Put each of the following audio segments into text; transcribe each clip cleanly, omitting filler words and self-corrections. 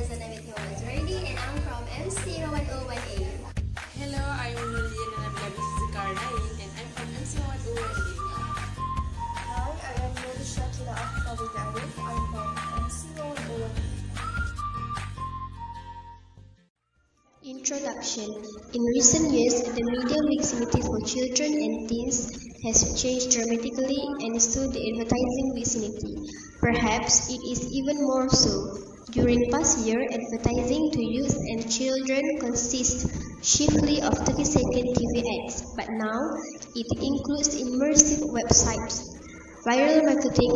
Farzana with Zuraidi, and I'm from MC101A. Hello, I'm Liyana Nabilah with Zulkarnain, and I'm from MC101A. Hi, I am Syakila Afifa with Arif. I'm from MC101. Introduction. In recent years, the media vicinity for children and teens has changed dramatically, and so the advertising vicinity. Perhaps it is even more so. During past year, advertising to youth and children consists chiefly of 30-second TV ads, but now it includes immersive websites, viral marketing,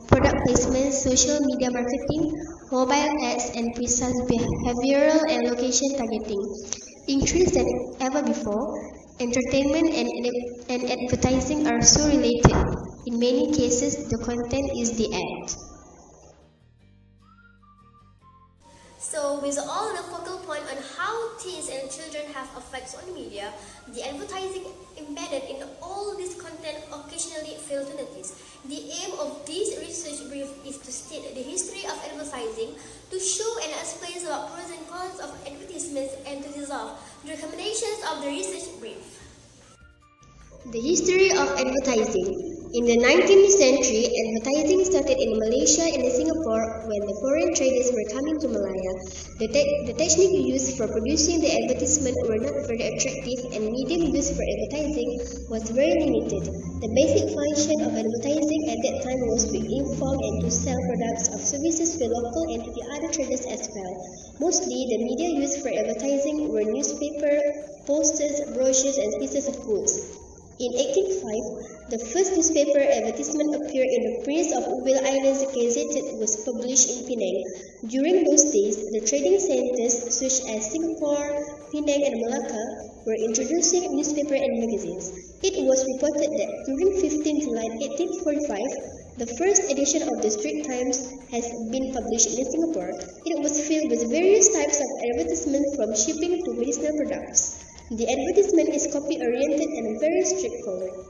product placement, social media marketing, mobile ads, and precise behavioral and location targeting. Increased than ever before, entertainment and advertising are so related. In many cases, the content is the ad. So, with all the focal point on how teens and children have effects on media, the advertising embedded in all this content occasionally fail to notice. The aim of this research brief is to state the history of advertising, to show and explain about pros and cons of advertisements, and to dissolve the recommendations of the research brief. The history of advertising. In the 19th century, advertising started in Malaysia and Singapore when the foreign traders were coming to Malaya. The technique used for producing the advertisement were not very attractive, and medium used for advertising was very limited. The basic function of advertising at that time was to inform and to sell products or services to local and to the other traders as well. Mostly, the media used for advertising were newspaper, posters, brochures, and pieces of goods. In 1805, the first newspaper advertisement appeared in the Prince of Ubil Islands Gazette that was published in Penang. During those days, the trading centers such as Singapore, Penang, and Malacca were introducing newspaper and magazines. It was reported that during 15 July 1845, the first edition of the Straits Times has been published in Singapore. It was filled with various types of advertisements from shipping to medicinal products. The advertisement is copy-oriented and very straightforward.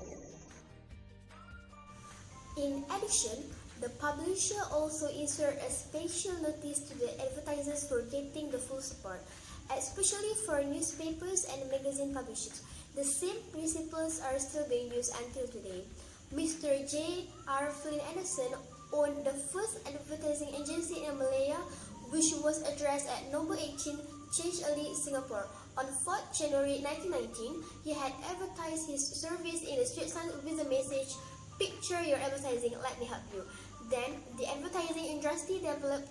In addition, the publisher also inserted a special notice to the advertisers for getting the full support, especially for newspapers and magazine publishers. The same principles are still being used until today. Mr. J. R. Flynn Anderson owned the first advertising agency in Malaya, which was addressed at Number 18, Change Ali, Singapore. On 4th January 1919, he had advertised his service in the street sign with the message, "Picture your advertising, let me help you." Then, the advertising industry developed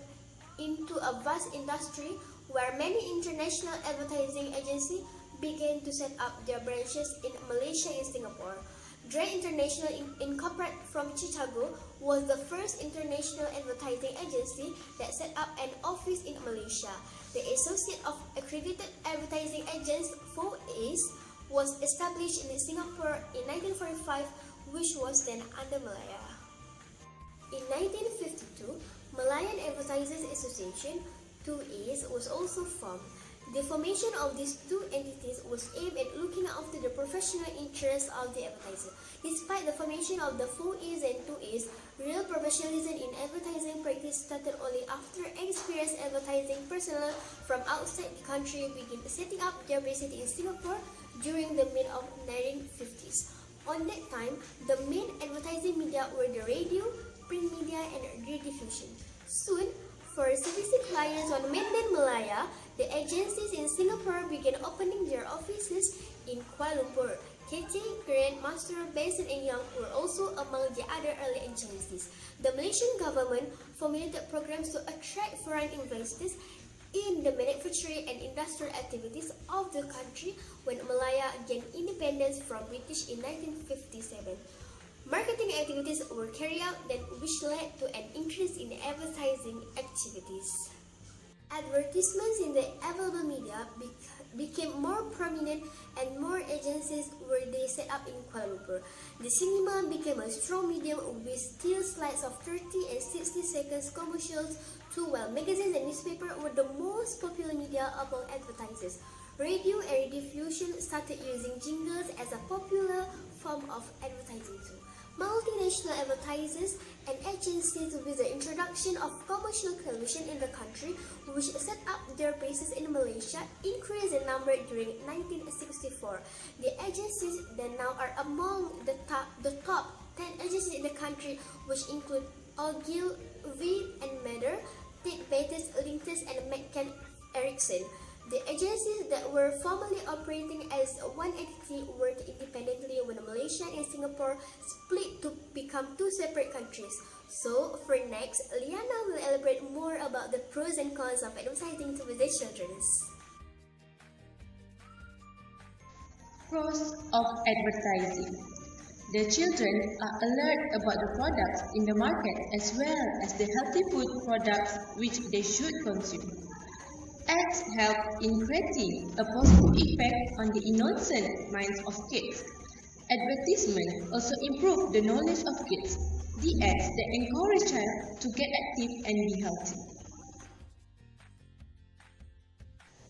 into a vast industry where many international advertising agencies began to set up their branches in Malaysia and Singapore. Dre International Incorporated from Chicago was the first international advertising agency that set up an office in Malaysia. The Associate of Accredited Advertising Agents, 4As, was established in Singapore in 1945, which was then under Malaya. In 1952, Malayan Advertisers Association, 2As, was also formed. The formation of these two entities was aimed at looking after the professional interests of the advertiser. Despite the formation of the 4As and 2As, real professionalism in advertising practice started only after experienced advertising personnel from outside the country began setting up their bases in Singapore during the mid of 1950s. On that time, the main advertising media were the radio, print media, and redistribution. Soon, for servicing clients on mainland Malaya, the agencies in Singapore began opening their offices in Kuala Lumpur. KT, Grand Master, Basin, and Young were also among the other early agencies. The Malaysian government formulated programs to attract foreign investors in the manufacturing and industrial activities of the country when Malaya gained independence from British in 1957. Marketing activities were carried out then, which led to an increase in advertising activities. Advertisements in the available media became more prominent and more agencies were set up in Kuala Lumpur. The cinema became a strong medium with still slides of 30 and 60 seconds commercials too, while magazines and newspapers were the most popular media among advertisers. Radio and redistribution started using jingles as a popular form of advertising too. Multinational advertisers and agencies with the introduction of commercial television in the country, which set up their bases in Malaysia, increased in number during 1964. The agencies that now are among the top 10 agencies in the country, which include Ogilvy and Mather, Tate Bates, Lintes, and McCann Erickson. The agencies that were formerly operating as one entity worked independently when Malaysia and Singapore split to become two separate countries. So, for next, Liyana will elaborate more about the pros and cons of advertising to the children. Pros of advertising. The children are alert about the products in the market as well as the healthy food products which they should consume. Ads help in creating a positive effect on the innocent minds of kids. Advertisements also improve the knowledge of kids. The ads that encourage child to get active and be healthy.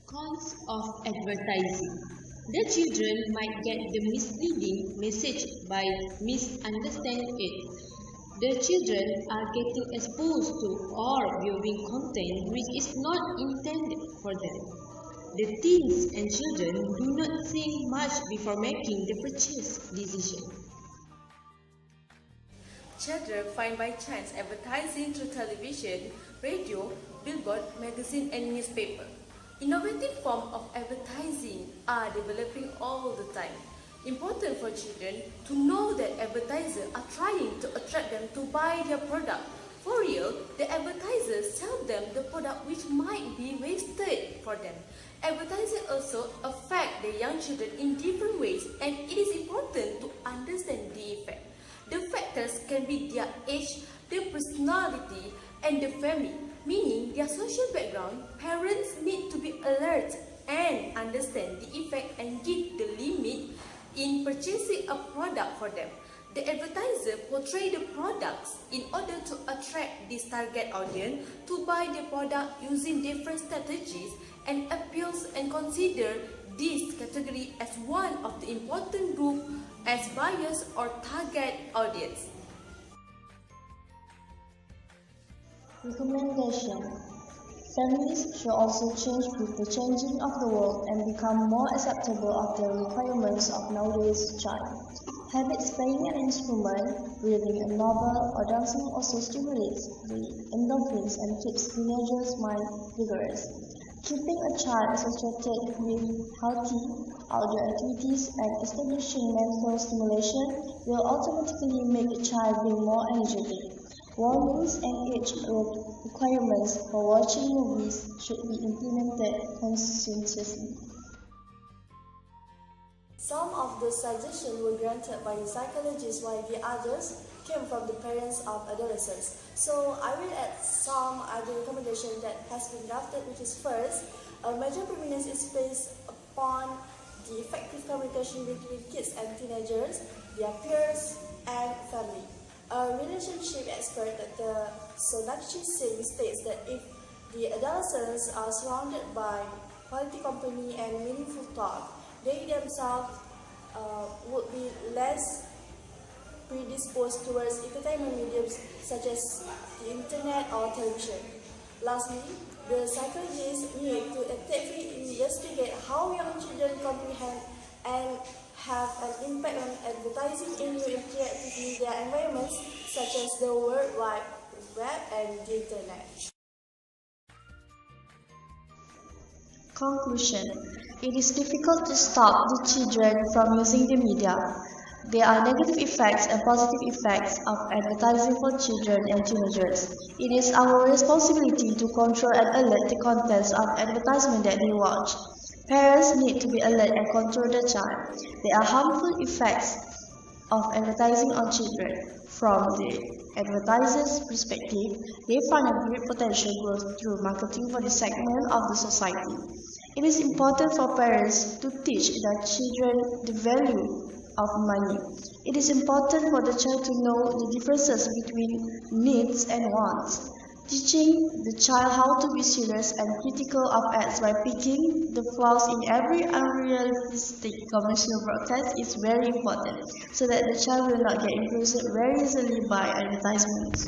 Cons of advertising. The children might get the misleading message by misunderstanding it. The children are getting exposed to or viewing content which is not intended for them. The teens and children do not think much before making the purchase decision. Children find by chance advertising through television, radio, billboard, magazine and newspaper. Innovative forms of advertising are developing all the time. Important for children to know that advertisers are trying to attract them to buy their product. For real, the advertisers sell them the product which might be wasted for them. Advertising also affect the young children in different ways, and it is important to understand the effect. The factors can be their age, their personality, and the family, meaning their social background. Parents need to be alert and understand the effect and give the limit in purchasing a product for them. The advertiser portray the products in order to attract this target audience to buy the product using different strategies and appeals and consider this category as one of the important group as buyers or target audience. Recommendation. Families should also change with the changing of the world and become more acceptable of the requirements of nowadays child. Habits playing an instrument, reading a novel, or dancing also stimulates the endorphins and keeps teenagers' mind vigorous. Keeping a child associated with healthy outdoor activities and establishing mental stimulation will automatically make the child be more energetic. Warnings and age requirements for watching movies should be implemented conscientiously. Some of the suggestions were granted by the psychologists while the others came from the parents of adolescents. So I will add some other recommendations that has been drafted, which is first, a major prominence is placed upon the effective communication between kids and teenagers, their peers, and family. A relationship expert, Dr. Sonakshi Singh, states that if the adolescents are surrounded by quality company and meaningful talk, they themselves would be less predisposed towards entertainment mediums such as the internet or television. Lastly, the psychologists need to actively investigate how young children comprehend and have an impact on advertising in new interactive media environments such as the World Wide Web and the Internet. Conclusion. It is difficult to stop the children from using the media. There are negative effects and positive effects of advertising for children and teenagers. It is our responsibility to control and alert the contents of advertisement that they watch. Parents need to be alert and control the child. There are harmful effects of advertising on children. From the advertiser's perspective, they find a great potential growth through marketing for this segment of the society. It is important for parents to teach their children the value of money. It is important for the child to know the differences between needs and wants. Teaching the child how to be serious and critical of ads by picking the flaws in every unrealistic commercial broadcast is very important, so that the child will not get influenced very easily by advertisements.